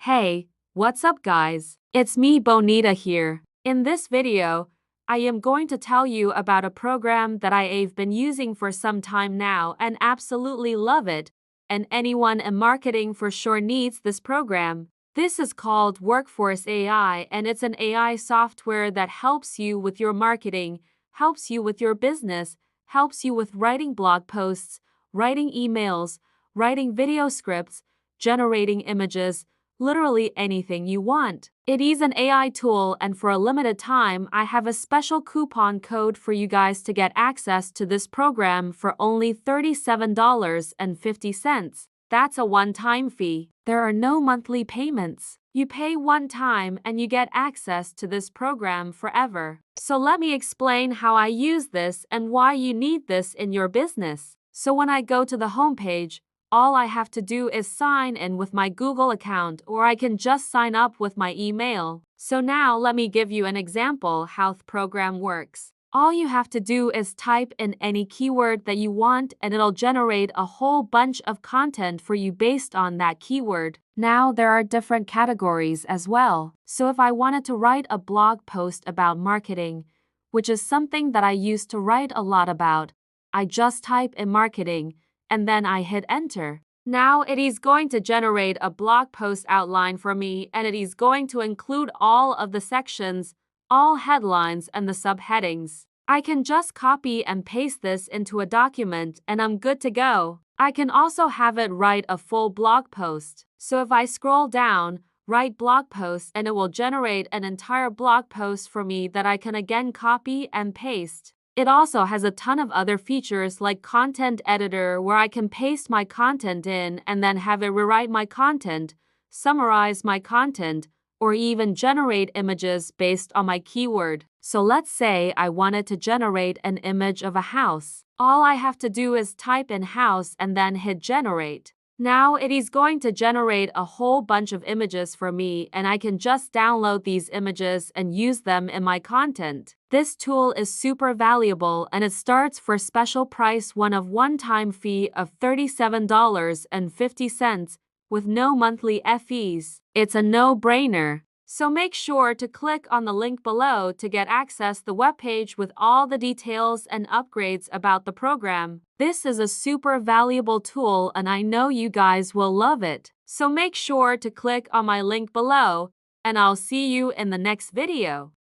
Hey, what's up guys? It's me Bonita here. In this video, I am going to tell you about a program that I've been using for some time now and absolutely love it, and anyone in marketing for sure needs this program. This is called Workforce AI, and it's an AI software that helps you with your marketing, helps you with your business, helps you with writing blog posts, writing emails, writing video scripts, generating images, literally anything you want. It is an AI tool, and for a limited time, I have a special coupon code for you guys to get access to this program for only $37.50. That's a one-time fee. There are no monthly payments. You pay one time and you get access to this program forever. So let me explain how I use this and why you need this in your business. So when I go to the homepage, all I have to do is sign in with my Google account, or I can just sign up with my email. So now let me give you an example how the program works. All you have to do is type in any keyword that you want and it'll generate a whole bunch of content for you based on that keyword. Now there are different categories as well. So if I wanted to write a blog post about marketing, which is something that I used to write a lot about, I just type in marketing and then I hit enter. Now it is going to generate a blog post outline for me, and it is going to include all of the sections, all headlines and the subheadings. I can just copy and paste this into a document and I'm good to go. I can also have it write a full blog post. So if I scroll down, write blog post, and it will generate an entire blog post for me that I can again copy and paste. It also has a ton of other features like content editor, where I can paste my content in and then have it rewrite my content, summarize my content, or even generate images based on my keyword. So let's say I wanted to generate an image of a house. All I have to do is type in house and then hit generate. Now it is going to generate a whole bunch of images for me, and I can just download these images and use them in my content. This tool is super valuable, and it starts for special price one-time fee of $37.50 with no monthly fees. It's a no-brainer. So make sure to click on the link below to get access to the webpage with all the details and upgrades about the program. This is a super valuable tool and I know you guys will love it. So make sure to click on my link below, and I'll see you in the next video.